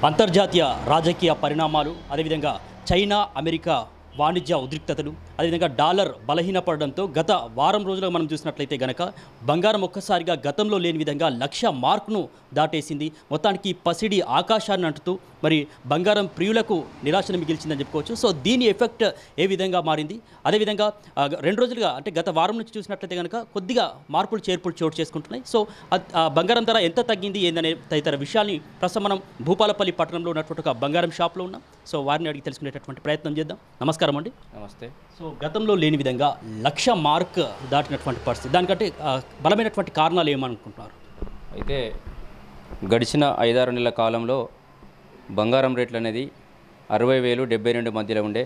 అంతర్జాతీయ రాజకీయ పరిణామాలు, అదేవిధంగా చైనా అమెరికా వాణిజ్య ఉద్రిక్తతలు, అదేవిధంగా డాలర్ బలహీనపడడంతో గత వారం రోజులుగా మనం చూసినట్లయితే గనక బంగారం ఒక్కసారిగా గతంలో లేని విధంగా 1,00,000 మార్కును దాటేసింది. మొత్తానికి పసిడి ఆకాశాన్ని అంటుతూ మరి బంగారం ప్రియులకు నిరాశను మిగిల్చిందని చెప్పుకోవచ్చు. సో దీని ఎఫెక్ట్ ఏ విధంగా మారింది, అదేవిధంగా 2 రోజులుగా అంటే గత వారం నుంచి చూసినట్లయితే కనుక కొద్దిగా మార్పులు చేర్పులు చోటు చేసుకుంటున్నాయి. సో బంగారం ధర ఎంత తగ్గింది ఏందనే తదితర విషయాల్ని ప్రస్తుతం మనం భూపాలపల్లి పట్టణంలో ఉన్నటువంటి ఒక బంగారం షాప్లో ఉన్నాం. సో వారిని అడిగి తెలుసుకునేటటువంటి ప్రయత్నం చేద్దాం. నమస్కారం అండి. నమస్తే. సో గతంలో లేని విధంగా 1,00,000 మార్క్ దాటినటువంటి పరిస్థితి, దానికంటే బలమైనటువంటి కారణాలు ఏమనుకుంటున్నారు? అయితే గడిచిన 5-6 నెలల కాలంలో బంగారం రేట్లు అనేది 60,000 72 మధ్యలో ఉండే.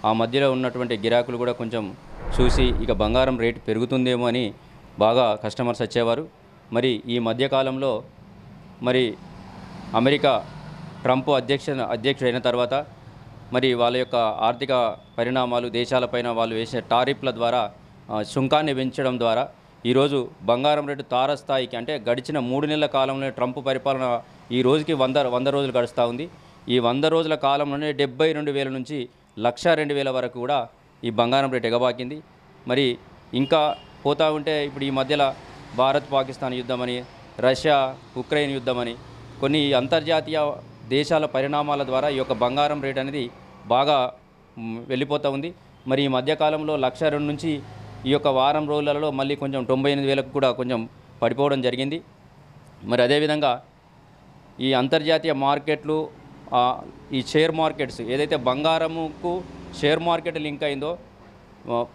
ఆ మధ్యలో ఉన్నటువంటి గిరాకులు కూడా కొంచెం చూసి ఇక బంగారం రేటు పెరుగుతుందేమో అని బాగా కస్టమర్స్ వచ్చేవారు. మరి ఈ మధ్యకాలంలో మరి అమెరికా ట్రంప్ అధ్యక్షుడైన తర్వాత మరి వాళ్ళ యొక్క ఆర్థిక పరిణామాలు, దేశాలపైన వాళ్ళు వేసిన టారిఫ్ల ద్వారా సుంకాన్ని పెంచడం ద్వారా ఈరోజు బంగారం రేటు తారస్థాయికి, అంటే గడిచిన 3 నెలల కాలంలో ట్రంప్ పరిపాలన ఈ రోజుకి 100 రోజులు గడుస్తూ ఉంది. ఈ 100 రోజుల కాలంలోనే 72,000 నుంచి 1,02,000 వరకు కూడా ఈ బంగారం రేటు ఎగబాకింది. మరి ఇంకా పోతూ ఉంటే ఇప్పుడు ఈ మధ్యలో భారత్ పాకిస్తాన్ యుద్ధమని, రష్యా ఉక్రెయిన్ యుద్ధమని కొన్ని అంతర్జాతీయ దేశాల పరిణామాల ద్వారా ఈ యొక్క బంగారం రేట్ అనేది బాగా వెళ్ళిపోతూ ఉంది. మరి ఈ మధ్యకాలంలో 1,02,000 నుంచి ఈ యొక్క వారం రోజులలో మళ్ళీ కొంచెం 98,000కు కూడా కొంచెం పడిపోవడం జరిగింది. మరి అదేవిధంగా ఈ అంతర్జాతీయ మార్కెట్లు, ఈ షేర్ మార్కెట్స్ ఏదైతే బంగారముకు షేర్ మార్కెట్ లింక్ అయిందో,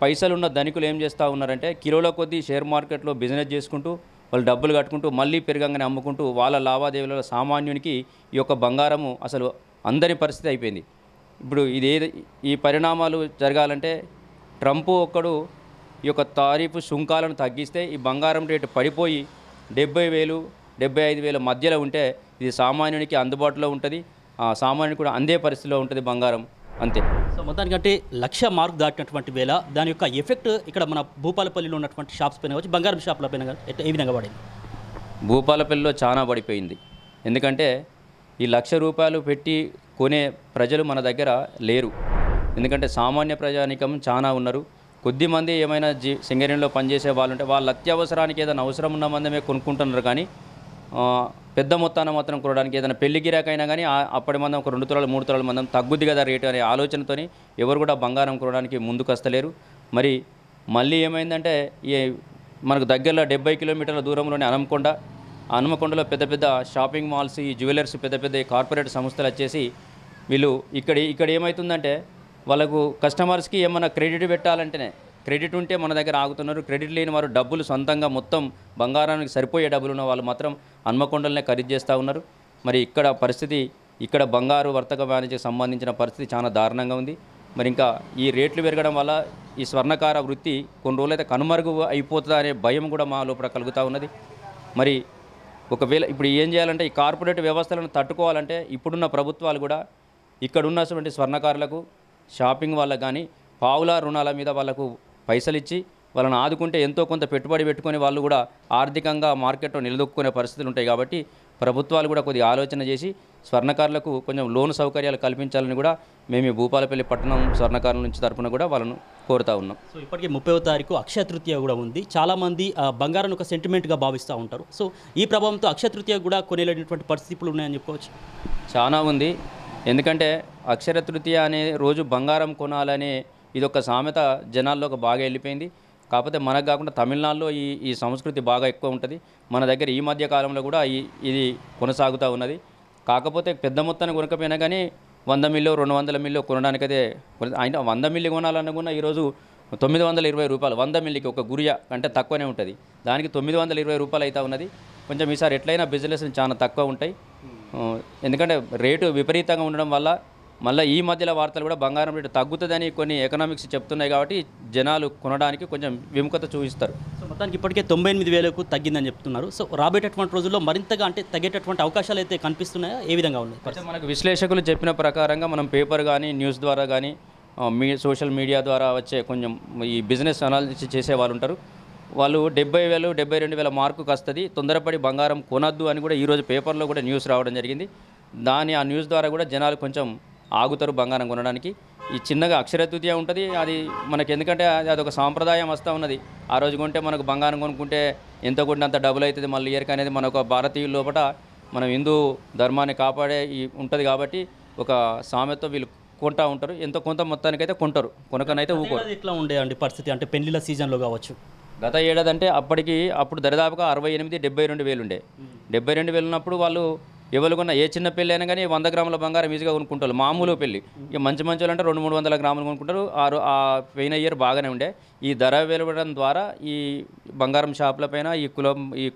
పైసలున్న ధనికులు ఏం చేస్తూ ఉన్నారంటే కిలోల కొద్దీ షేర్ మార్కెట్లో బిజినెస్ చేసుకుంటూ వాళ్ళు డబ్బులు కట్టుకుంటూ మళ్ళీ పెరగంగానే అమ్ముకుంటూ వాళ్ళ లావాదేవీల సామాన్యునికి ఈ యొక్క బంగారము అసలు అందరి పరిస్థితి అయిపోయింది. ఇప్పుడు ఈ పరిణామాలు జరగాలంటే ట్రంప్ ఒక్కడు ఈ యొక్క తారీఫు సుంకాలను తగ్గిస్తే ఈ బంగారం రేటు పడిపోయి 70,000 75,000 మధ్యలో ఉంటే ఇది సామాన్యునికి అందుబాటులో ఉంటుంది. ఆ సామాన్యునికి కూడా అందే పరిస్థితిలో ఉంటుంది బంగారం, అంతే. సో మొత్తానికంటే 1,00,000 మార్క్ దాటినటువంటి వేళ దాని యొక్క ఎఫెక్ట్ ఇక్కడ మన భూపాలపల్లిలో ఉన్నటువంటి షాప్స్ పైన వచ్చి బంగారం షాప్ల పైన ఏ విధంగా పడింది? భూపాలపల్లిలో చాలా పడిపోయింది. ఎందుకంటే ఈ 1,00,000 రూపాయలు పెట్టి కొనే ప్రజలు మన దగ్గర లేరు. ఎందుకంటే సామాన్య ప్రజానికం చాలా ఉన్నారు. కొద్దిమంది ఏమైనా సింగరేణిలో పనిచేసే వాళ్ళు ఉంటే వాళ్ళ అత్యవసరానికి ఏదైనా అవసరం ఉన్న మందమే కొనుక్కుంటున్నారు. కానీ పెద్ద మొత్తాన్ని మాత్రం కొనడానికి ఏదైనా పెళ్లి గిరాకైనా కానీ అప్పటి మందం ఒక 2 తులాలు 3 తులాల మందం తగ్గుద్ది కదా రేటు అనే ఆలోచనతోని ఎవరు కూడా బంగారం కొనడానికి ముందుకు వస్తలేరు. మరి మళ్ళీ ఏమైందంటే మనకు దగ్గరలో 70 కిలోమీటర్ల దూరంలోనే హనుమకొండలో పెద్ద పెద్ద షాపింగ్ మాల్స్, ఈ జ్యువెలర్స్, పెద్ద పెద్ద కార్పొరేట్ సంస్థలు వచ్చేసి వీళ్ళు ఇక్కడ ఏమవుతుందంటే వాళ్ళకు కస్టమర్స్కి ఏమన్నా క్రెడిట్ పెట్టాలంటేనే క్రెడిట్ ఉంటే మన దగ్గర ఆగుతున్నారు. క్రెడిట్ లేని వారు డబ్బులు సొంతంగా మొత్తం బంగారానికి సరిపోయే డబ్బులు ఉన్న వాళ్ళు మాత్రం హన్మకొండలనే ఖరీదు చేస్తూ ఉన్నారు. మరి ఇక్కడ బంగారు వర్తక వాణిజ్యకు సంబంధించిన పరిస్థితి చాలా దారుణంగా ఉంది. మరి ఇంకా ఈ రేట్లు పెరగడం వల్ల ఈ స్వర్ణకార వృత్తి కొన్ని రోజులైతే కనుమరుగు అయిపోతుందా అనే భయం కూడా మా లోపల కలుగుతూ ఉన్నది. మరి ఒకవేళ ఇప్పుడు ఏం చేయాలంటే ఈ కార్పొరేట్ వ్యవస్థలను తట్టుకోవాలంటే ఇప్పుడున్న ప్రభుత్వాలు కూడా ఇక్కడ ఉన్నటువంటి స్వర్ణకారులకు, షాపింగ్ వాళ్ళకు కానీ పావుల రుణాల మీద వాళ్ళకు పైసలు ఇచ్చి వాళ్ళని ఆదుకుంటే ఎంతో కొంత పెట్టుబడి పెట్టుకొని వాళ్ళు కూడా ఆర్థికంగా మార్కెట్లో నిలదొక్కునే పరిస్థితులు ఉంటాయి. కాబట్టి ప్రభుత్వాలు కూడా కొద్దిగా ఆలోచన చేసి స్వర్ణకారులకు కొంచెం లోన్ సౌకర్యాలు కల్పించాలని కూడా మేము భూపాలపల్లి పట్టణం స్వర్ణకారుల నుంచి తరపున కూడా వాళ్ళను కోరుతూ ఉన్నాం. సో ఇప్పటికే 30వ తారీఖు అక్షయ తృతీయ కూడా ఉంది. చాలామంది బంగారం ఒక సెంటిమెంట్గా భావిస్తూ ఉంటారు. సో ఈ ప్రభావంతో అక్షయ తృతీయ కూడా కొనేలేనటువంటి పరిస్థితులు ఉన్నాయని చెప్పుకోవచ్చు. చాలా ఉంది. ఎందుకంటే అక్షయ తృతీయ అనే రోజు బంగారం కొనాలనే ఇదొక సామెత జనాల్లో బాగా వెళ్ళిపోయింది. కాకపోతే మనకు కాకుండా తమిళనాడులో ఈ సంస్కృతి బాగా ఎక్కువ ఉంటుంది. మన దగ్గర ఈ మధ్య కాలంలో కూడా ఇది కొనసాగుతూ ఉన్నది. కాకపోతే పెద్ద మొత్తాన్ని కొనకపోయినా కానీ 100 మిల్లు 200 మిల్లు కొనడానికైతే ఆయన 100 మిల్లి కొనాలనుకున్న ఈరోజు 920 రూపాయలు 100 మిల్లికి ఒక గురియా అంటే తక్కువనే ఉంటుంది. దానికి 920 రూపాయలు అయితే ఉన్నది. కొంచెం ఈసారి ఎట్లయినా బిజినెస్ చాలా తక్కువ ఉంటాయి. ఎందుకంటే రేటు విపరీతంగా ఉండడం వల్ల మళ్ళీ ఈ మధ్యలో వార్తలు కూడా బంగారం రేటు తగ్గుతుందని కొన్ని ఎకనామిక్స్ చెప్తున్నాయి. కాబట్టి జనాలు కొనడానికి కొంచెం విముఖత చూపిస్తారు. సో మొత్తానికి ఇప్పటికే 98,000కు తగ్గిందని చెప్తున్నారు. సో రాబోయేటటువంటి రోజుల్లో మరింతగా అంటే తగ్గేటటువంటి అవకాశాలు అయితే కనిపిస్తున్నాయా? ఏ విధంగా ఉన్నాయి? అంటే మనకు విశ్లేషకులు చెప్పిన ప్రకారంగా మనం పేపర్ కానీ న్యూస్ ద్వారా కానీ సోషల్ మీడియా ద్వారా వచ్చే కొంచెం ఈ బిజినెస్ అనాలిసిస్ చేసే వాళ్ళు ఉంటారు. వాళ్ళు 70,000 72,000 మార్కుకు వస్తుంది, తొందరపడి బంగారం కొనద్దు అని కూడా ఈరోజు పేపర్లో కూడా న్యూస్ రావడం జరిగింది. ఆ న్యూస్ ద్వారా కూడా జనాలు కొంచెం ఆగుతారు బంగారం కొనడానికి. ఈ చిన్నగా అక్షయ తృతీయ ఉంటుంది, అది మనకి ఎందుకంటే అదొక సాంప్రదాయం వస్తూ ఉన్నది. ఆ రోజు కొంటే మనకు బంగారం కొనుక్కుంటే ఎంత కొట్టినంత డబుల్ అవుతుంది మళ్ళీ ఇయర్కి అనేది మన ఒక భారతీయుల లోపల మనం హిందూ ధర్మాన్ని కాపాడే ఉంటుంది కాబట్టి ఒక సామెత వీళ్ళు కొంటూ ఉంటారు. ఎంతో కొంత మొత్తానికైతే కొంటారు, కొనకనైతే ఊకోరు. ఎట్లా ఉండే అండి పరిస్థితి, అంటే పెళ్లిళ్ళ సీజన్లో కావచ్చు? గత ఏడాది అంటే అప్పుడు దరిదాపుగా 68-72 వేలు ఉండే. 72,000 ఉన్నప్పుడు వాళ్ళు ఎవరు కొన్నా ఏ చిన్న పెళ్ళి అయినా కానీ 100 గ్రాముల బంగారం ఈజీగా కొనుక్కుంటారు. మామూలు పెళ్ళి ఇక మంచి వాళ్ళు అంటే 200-300 గ్రాములు కొనుక్కుంటారు. ఆ పోయిన ఇయర్ బాగానే ఉండే. ఈ ధర వెలువడడం ద్వారా ఈ బంగారం షాపుల పైన ఈ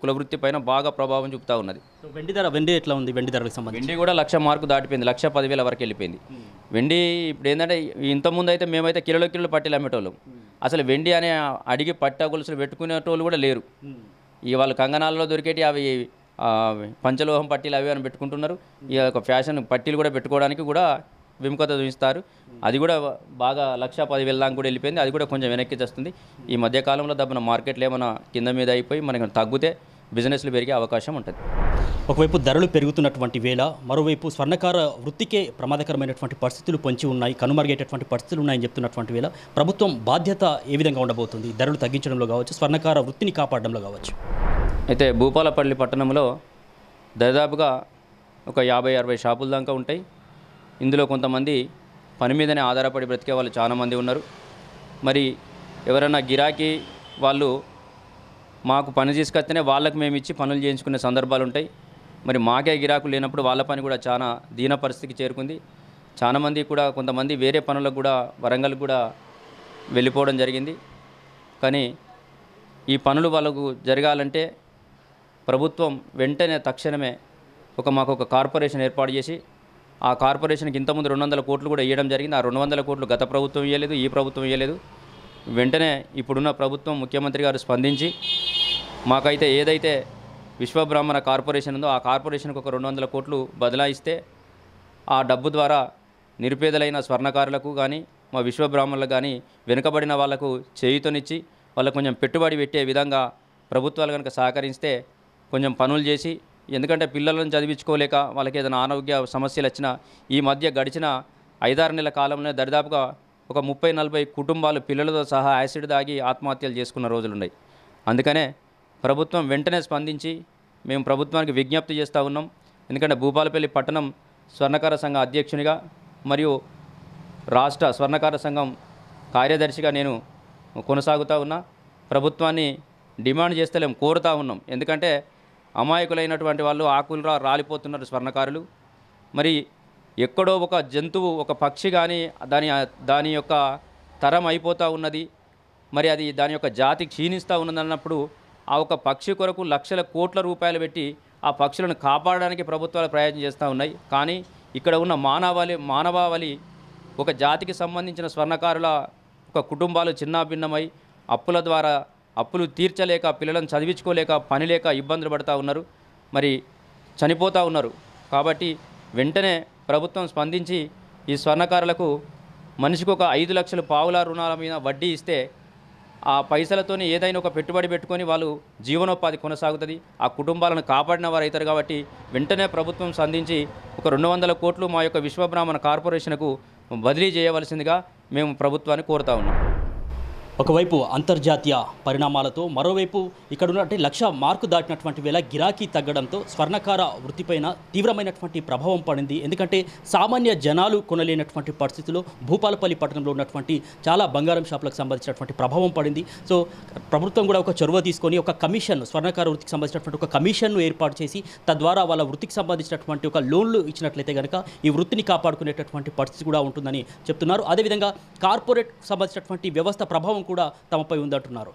కులవృత్తి పైన బాగా ప్రభావం చూపుతూ ఉన్నది. వెండి ఎట్లా ఉంది? వెండి ధరలకు సంబంధించి వెండి కూడా 1,00,000 మార్కు దాటిపోయింది, 1,10,000 వరకు వెళ్ళిపోయింది వెండి. ఇప్పుడు ఏంటంటే ఇంతకుముందు అయితే మేమైతే కిలోలు పట్టీలు అమ్మేటోళ్ళం. అసలు వెండి అనే అడిగి పట్టా గొలుసులు పెట్టుకునేటోళ్ళు కూడా లేరు. ఇక వాళ్ళు కంగనాల్లో దొరికేటి అవి పంచలోహం పట్టీలు అవి అని పెట్టుకుంటున్నారు. ఈ యొక్క ఫ్యాషన్ పట్టీలు కూడా పెట్టుకోవడానికి కూడా విముఖత చూపిస్తారు. అది కూడా బాగా 1,10,000 దాకా కూడా వెళ్ళిపోయింది. అది కూడా కొంచెం వెనక్కి తెస్తుంది. ఈ మధ్యకాలంలో దబ్బన మార్కెట్లో ఏమైనా కింద మీద అయిపోయి మనకి తగ్గితే బిజినెస్లు పెరిగే అవకాశం ఉంటుంది. ఒకవైపు ధరలు పెరుగుతున్నటువంటి వేళ, మరోవైపు స్వర్ణకార వృత్తికే ప్రమాదకరమైనటువంటి పరిస్థితులు పొంచి ఉన్నాయి, కనుమరుగేటటువంటి పరిస్థితులు ఉన్నాయని చెప్తున్నటువంటి వేళ ప్రభుత్వం బాధ్యత ఏ విధంగా ఉండబోతుంది? ధరలు తగ్గించడంలో కావచ్చు, స్వర్ణకార వృత్తిని కాపాడడంలో కావచ్చు. అయితే భూపాలపల్లి పట్టణంలో దాదాపుగా ఒక 50-60 షాపుల దాకా ఉంటాయి. ఇందులో కొంతమంది పని మీదనే ఆధారపడి బ్రతికే వాళ్ళు చాలామంది ఉన్నారు. మరి ఎవరైనా గిరాకీ వాళ్ళు మాకు పని తీసుకొస్తేనే వాళ్ళకి మేము ఇచ్చి పనులు చేయించుకునే సందర్భాలు ఉంటాయి. మరి మాకే గిరాకులు లేనప్పుడు వాళ్ళ పని కూడా చాలా దీన పరిస్థితికి చేరుకుంది. చాలామంది కూడా కొంతమంది వేరే పనులకు కూడా వరంగల్ కూడా వెళ్ళిపోవడం జరిగింది. కానీ ఈ పనులు వాళ్ళకు జరగాలంటే ప్రభుత్వం వెంటనే తక్షణమే మాకు ఒక కార్పొరేషన్ ఏర్పాటు చేసి, ఆ కార్పొరేషన్కి ఇంతకుముందు 200 కోట్లు కూడా ఇవ్వడం జరిగింది. ఆ 200 కోట్లు గత ప్రభుత్వం ఇవ్వలేదు, ఈ ప్రభుత్వం ఇవ్వలేదు. వెంటనే ఇప్పుడున్న ప్రభుత్వం ముఖ్యమంత్రి గారు స్పందించి మాకైతే ఏదైతే విశ్వబ్రాహ్మణ కార్పొరేషన్ ఉందో ఆ కార్పొరేషన్కి ఒక 200 కోట్లు బదలాయిస్తే ఆ డబ్బు ద్వారా నిరుపేదలైన స్వర్ణకారులకు కానీ మా విశ్వబ్రాహ్మణులకు కానీ వెనుకబడిన వాళ్లకు చేయూతనిచ్చి వాళ్ళకు కొంచెం పెట్టుబడి పెట్టే విధంగా ప్రభుత్వాలు కనుక సహకరిస్తే కొంచెం పనులు చేసి, ఎందుకంటే పిల్లలను చదివించుకోలేక వాళ్ళకి ఏదైనా ఆరోగ్య సమస్యలు వచ్చినా ఈ మధ్య గడిచిన 5-6 నెలల కాలంలో దరిదాపుగా ఒక 30-40 కుటుంబాలు పిల్లలతో సహా యాసిడ్ తాగి ఆత్మహత్యలు చేసుకున్న రోజులు ఉన్నాయి. అందుకనే ప్రభుత్వం వెంటనే స్పందించి మేము ప్రభుత్వానికి విజ్ఞప్తి చేస్తూ ఉన్నాం. ఎందుకంటే భూపాలపల్లి పట్టణం స్వర్ణకార సంఘ అధ్యక్షునిగా మరియు రాష్ట్ర స్వర్ణకార సంఘం కార్యదర్శిగా నేను కొనసాగుతూ ఉన్నా. ప్రభుత్వాన్ని డిమాండ్ చేస్తలేం, కోరుతూ ఉన్నాం. ఎందుకంటే అమాయకులైనటువంటి వాళ్ళు ఆకులు రాలిపోతున్నారు స్వర్ణకారులు. మరి ఎక్కడో ఒక జంతువు, ఒక పక్షి కానీ దాని యొక్క తరం అయిపోతూ ఉన్నది, మరి అది దాని యొక్క జాతి క్షీణిస్తూ ఉన్నది అన్నప్పుడు ఆ ఒక పక్షి కొరకు లక్షల కోట్ల రూపాయలు పెట్టి ఆ పక్షులను కాపాడడానికి ప్రభుత్వాలు ప్రయత్నం చేస్తూ ఉన్నాయి. కానీ ఇక్కడ ఉన్న మానవాళి ఒక జాతికి సంబంధించిన స్వర్ణకారుల ఒక కుటుంబాలు చిన్నాభిన్నమై అప్పుల ద్వారా అప్పులు తీర్చలేక, పిల్లలను చదివించుకోలేక, పని లేక ఇబ్బందులు పడుతూ ఉన్నారు, మరి చనిపోతూ ఉన్నారు. కాబట్టి వెంటనే ప్రభుత్వం స్పందించి ఈ స్వర్ణకారులకు మనిషికి ఒక 5 లక్షల పావుల రుణాల మీద వడ్డీ ఇస్తే ఆ పైసలతోనే ఏదైనా ఒక పెట్టుబడి పెట్టుకొని వాళ్ళు జీవనోపాధి కొనసాగుతుంది, ఆ కుటుంబాలను కాపాడిన వారు అవుతారు. కాబట్టి వెంటనే ప్రభుత్వం స్పందించి ఒక 200 కోట్లు మా యొక్క విశ్వబ్రాహ్మణ కార్పొరేషన్కు బదిలీ చేయవలసిందిగా మేము ప్రభుత్వాన్ని కోరుతా ఉన్నాం. ఒకవైపు అంతర్జాతీయ పరిణామాలతో, మరోవైపు ఇక్కడ ఉన్నటువంటి 1,00,000 మార్కు దాటినటువంటి వేళ గిరాకీ తగ్గడంతో స్వర్ణకార వృత్తిపైన తీవ్రమైనటువంటి ప్రభావం పడింది. ఎందుకంటే సామాన్య జనాలు కొనలేనటువంటి పరిస్థితుల్లో భూపాలపల్లి పట్టణంలో ఉన్నటువంటి చాలా బంగారం షాపులకు సంబంధించినటువంటి ప్రభావం పడింది. సో ప్రభుత్వం కూడా ఒక చొరవ తీసుకొని ఒక కమిషన్, స్వర్ణకార వృత్తికి సంబంధించినటువంటి ఒక కమిషన్ను ఏర్పాటు చేసి తద్వారా వాళ్ళ వృత్తికి సంబంధించినటువంటి ఒక లోన్లు ఇచ్చినట్లయితే కనుక ఈ వృత్తిని కాపాడుకునేటటువంటి పరిస్థితి కూడా ఉంటుందని చెప్తున్నారు. అదేవిధంగా కార్పొరేట్ సంబంధించినటువంటి వ్యవస్థ ప్రభావం కూడా తమపై ఉందంటున్నారు.